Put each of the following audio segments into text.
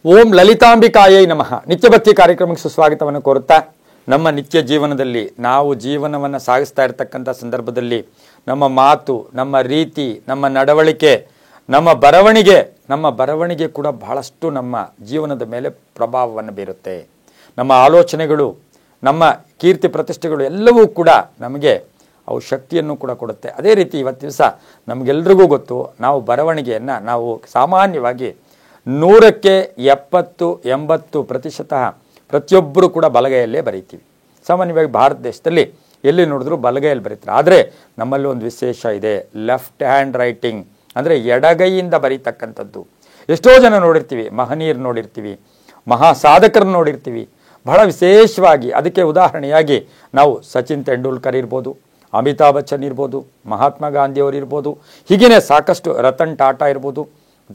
ಓಂ ಲಲಿತಾಂಬಿಕಾಯೈ ನಮಃ. ನಿತ್ಯಭಕ್ತಿ ಕಾರ್ಯಕ್ರಮಕ್ಕೆ ಸುಸ್ವಾಗತವನ್ನು ಕೋರುತ್ತಾ, ನಮ್ಮ ನಿತ್ಯ ಜೀವನದಲ್ಲಿ ನಾವು ಜೀವನವನ್ನು ಸಾಗಿಸ್ತಾ ಇರತಕ್ಕಂಥ ಸಂದರ್ಭದಲ್ಲಿ ನಮ್ಮ ಮಾತು, ನಮ್ಮ ರೀತಿ, ನಮ್ಮ ನಡವಳಿಕೆ, ನಮ್ಮ ಬರವಣಿಗೆ ಕೂಡ ಬಹಳಷ್ಟು ನಮ್ಮ ಜೀವನದ ಮೇಲೆ ಪ್ರಭಾವವನ್ನು ಬೀರುತ್ತೆ. ನಮ್ಮ ಆಲೋಚನೆಗಳು, ನಮ್ಮ ಕೀರ್ತಿ ಪ್ರತಿಷ್ಠೆಗಳು ಎಲ್ಲವೂ ಕೂಡ ನಮಗೆ ಅವು ಶಕ್ತಿಯನ್ನು ಕೂಡ ಕೊಡುತ್ತೆ. ಅದೇ ರೀತಿ ಇವತ್ತು ದಿವಸ ನಮಗೆಲ್ರಿಗೂ ಗೊತ್ತು, ನಾವು ಬರವಣಿಗೆಯನ್ನು ನಾವು ಸಾಮಾನ್ಯವಾಗಿ 100ಕ್ಕೆ 70-80% ಪ್ರತಿಯೊಬ್ಬರು ಕೂಡ ಬಲಗೈಯಲ್ಲೇ ಬರೀತೀವಿ. ಸಾಮಾನ್ಯವಾಗಿ ಭಾರತ ದೇಶದಲ್ಲಿ ಎಲ್ಲಿ ನೋಡಿದ್ರು ಬಲಗೈಯಲ್ಲಿ ಬರೀತಾರೆ. ಆದರೆ ನಮ್ಮಲ್ಲಿ ಒಂದು ವಿಶೇಷ ಇದೆ, ಲೆಫ್ಟ್ ಹ್ಯಾಂಡ್ ರೈಟಿಂಗ್, ಅಂದರೆ ಎಡಗೈಯಿಂದ ಬರೀತಕ್ಕಂಥದ್ದು. ಎಷ್ಟೋ ಜನ ನೋಡಿರ್ತೀವಿ, ಮಹನೀಯರು ನೋಡಿರ್ತೀವಿ, ಮಹಾ ಸಾಧಕರನ್ನು ನೋಡಿರ್ತೀವಿ. ಬಹಳ ವಿಶೇಷವಾಗಿ ಅದಕ್ಕೆ ಉದಾಹರಣೆಯಾಗಿ ನಾವು ಸಚಿನ್ ತೆಂಡೂಲ್ಕರ್ ಇರ್ಬೋದು, ಅಮಿತಾಬ್ ಬಚ್ಚನ್ ಇರ್ಬೋದು, ಮಹಾತ್ಮ ಗಾಂಧಿಯವರು ಇರ್ಬೋದು, ಹೀಗೇ ಸಾಕಷ್ಟು ರತನ್ ಟಾಟಾ ಇರ್ಬೋದು,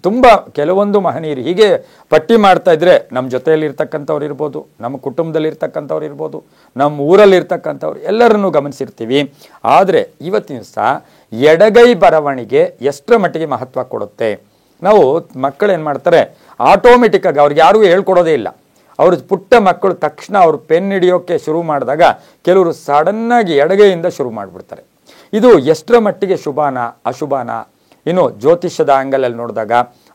ತುಂಬ ಕೆಲವೊಂದು ಮಹನೀಯರು ಹೀಗೆ ಪಟ್ಟಿ ಮಾಡ್ತಾ ಇದ್ರೆ ನಮ್ಮ ಜೊತೆಯಲ್ಲಿ ಇರ್ತಕ್ಕಂಥವ್ರು ಇರ್ಬೋದು, ನಮ್ಮ ಕುಟುಂಬದಲ್ಲಿ ಇರ್ತಕ್ಕಂಥವ್ರು ಇರ್ಬೋದು, ನಮ್ಮ ಊರಲ್ಲಿ ಇರ್ತಕ್ಕಂಥವ್ರು ಎಲ್ಲರನ್ನೂ ಗಮನಿಸಿರ್ತೀವಿ. ಆದರೆ ಇವತ್ತಿನ ದಿವಸ ಎಡಗೈ ಬರವಣಿಗೆ ಎಷ್ಟರ ಮಟ್ಟಿಗೆ ಮಹತ್ವ ಕೊಡುತ್ತೆ. ನಾವು ಮಕ್ಕಳು ಏನು ಮಾಡ್ತಾರೆ, ಆಟೋಮೆಟಿಕ್ಕಾಗಿ ಅವ್ರಿಗೆ ಯಾರಿಗೂ ಹೇಳ್ಕೊಡೋದೇ ಇಲ್ಲ. ಅವರು ಪುಟ್ಟ ಮಕ್ಕಳು ತಕ್ಷಣ ಅವರು ಪೆನ್ ಹಿಡಿಯೋಕ್ಕೆ ಶುರು ಮಾಡಿದಾಗ ಕೆಲವರು ಸಡನ್ನಾಗಿ ಎಡಗೈಯಿಂದ ಶುರು ಮಾಡಿಬಿಡ್ತಾರೆ. ಇದು ಎಷ್ಟರ ಮಟ್ಟಿಗೆ ಶುಭಾನ ಅಶುಭಾನ? ಇನ್ನು ಜ್ಯೋತಿಷ್ಯದ ಆ್ಯಂಗಲಲ್ಲಿ ನೋಡಿದಾಗ,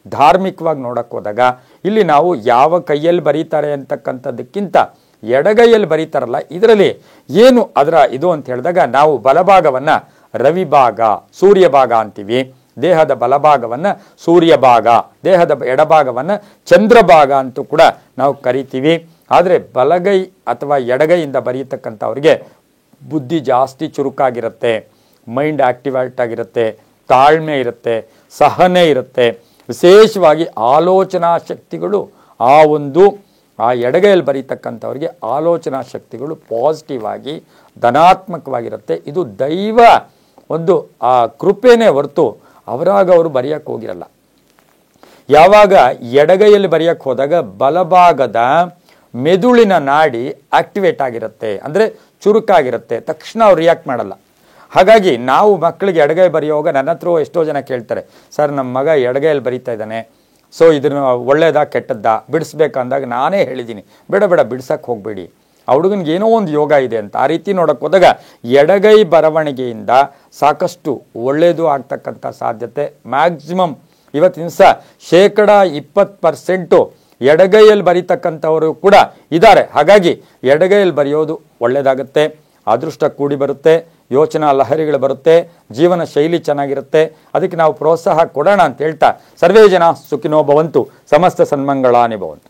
ಧಾರ್ಮಿಕವಾಗಿ ನೋಡೋಕ್ಕೆ ಹೋದಾಗ ಇಲ್ಲಿ ನಾವು ಯಾವ ಕೈಯಲ್ಲಿ ಬರೀತಾರೆ ಅಂತಕ್ಕಂಥದ್ದಕ್ಕಿಂತ ಎಡಗೈಯಲ್ಲಿ ಬರೀತಾರಲ್ಲ, ಇದರಲ್ಲಿ ಏನು ಅದರ ಇದು ಅಂತ ಹೇಳಿದಾಗ ನಾವು ಬಲಭಾಗವನ್ನು ರವಿಭಾಗ, ಸೂರ್ಯಭಾಗ ಅಂತೀವಿ. ದೇಹದ ಬಲಭಾಗವನ್ನು ಸೂರ್ಯಭಾಗ, ದೇಹದ ಎಡಭಾಗವನ್ನು ಚಂದ್ರಭಾಗ ಅಂತೂ ಕೂಡ ನಾವು ಕರಿತೀವಿ. ಆದರೆ ಬಲಗೈ ಅಥವಾ ಎಡಗೈಯಿಂದ ಬರೀತಕ್ಕಂಥವ್ರಿಗೆ ಬುದ್ಧಿ ಜಾಸ್ತಿ ಚುರುಕಾಗಿರುತ್ತೆ, ಮೈಂಡ್ ಆಕ್ಟಿವೇಟ್ ಆಗಿರುತ್ತೆ, ತಾಳ್ಮೆ ಇರುತ್ತೆ, ಸಹನೆ ಇರುತ್ತೆ. ವಿಶೇಷವಾಗಿ ಆಲೋಚನಾ ಶಕ್ತಿಗಳು ಆ ಎಡಗೈಯಲ್ಲಿ ಬರೀತಕ್ಕಂಥವ್ರಿಗೆ ಆಲೋಚನಾ ಶಕ್ತಿಗಳು ಪಾಸಿಟಿವ್ ಆಗಿ ಧನಾತ್ಮಕವಾಗಿರುತ್ತೆ. ಇದು ದೈವ ಒಂದು ಕೃಪೆನೇ ಹೊರತು ಅವರಾಗ ಅವರು ಬರೆಯೋಕ್ಕೆ ಹೋಗಿರಲ್ಲ. ಯಾವಾಗ ಎಡಗೈಯಲ್ಲಿ ಬರೆಯೋಕ್ಕೆ ಹೋದಾಗ ಬಲಭಾಗದ ಮೆದುಳಿನ ನಾಡಿ ಆಕ್ಟಿವೇಟ್ ಆಗಿರುತ್ತೆ, ಅಂದರೆ ಚುರುಕಾಗಿರುತ್ತೆ, ತಕ್ಷಣ ಅವ್ರು ರಿಯಾಕ್ಟ್ ಮಾಡಲ್ಲ. ಹಾಗಾಗಿ ನಾವು ಮಕ್ಕಳಿಗೆ ಎಡಗೈ ಬರೆಯುವಾಗ ನನ್ನ ಹತ್ರ ಎಷ್ಟೋ ಜನ ಕೇಳ್ತಾರೆ, ಸರ್ ನಮ್ಮ ಮಗ ಎಡಗೈಯಲ್ಲಿ ಬರೀತಾ ಇದ್ದಾನೆ, ಸೊ ಇದನ್ನು ಒಳ್ಳೇದಾ ಕೆಟ್ಟದ್ದಾ ಬಿಡಿಸ್ಬೇಕಂದಾಗ ನಾನೇ ಹೇಳಿದ್ದೀನಿ, ಬೇಡ ಬಿಡ್ಸಕ್ಕೆ ಹೋಗಬೇಡಿ, ಆ ಹುಡುಗನಿಗೆ ಏನೋ ಒಂದು ಯೋಗ ಇದೆ ಅಂತ. ಆ ರೀತಿ ನೋಡೋಕ್ಕೆ ಹೋದಾಗ ಎಡಗೈ ಬರವಣಿಗೆಯಿಂದ ಸಾಕಷ್ಟು ಒಳ್ಳೆಯದು ಆಗ್ತಕ್ಕಂಥ ಸಾಧ್ಯತೆ ಮ್ಯಾಕ್ಸಿಮಮ್ ಇವತ್ತಿನ ದಿವಸ 20% ಎಡಗೈಯಲ್ಲಿ ಬರೀತಕ್ಕಂಥವರು ಕೂಡ ಇದ್ದಾರೆ. ಹಾಗಾಗಿ ಎಡಗೈಯಲ್ಲಿ ಬರೆಯೋದು ಒಳ್ಳೆಯದಾಗುತ್ತೆ, ಅದೃಷ್ಟ ಕೂಡಿ ಬರುತ್ತೆ, ಯೋಚನಾ ಲಹರಿಗಳು ಬರುತ್ತೆ, ಜೀವನ ಶೈಲಿ ಚೆನ್ನಾಗಿರುತ್ತೆ. ಅದಕ್ಕೆ ನಾವು ಪ್ರೋತ್ಸಾಹ ಕೊಡೋಣ ಅಂತ ಹೇಳ್ತಾ, ಸರ್ವೇ ಜನ ಸುಖಿನೋ ಭವಂತು, ಸಮಸ್ತ ಸನ್ಮಂಗಳಾನಿ ಭವಂತು.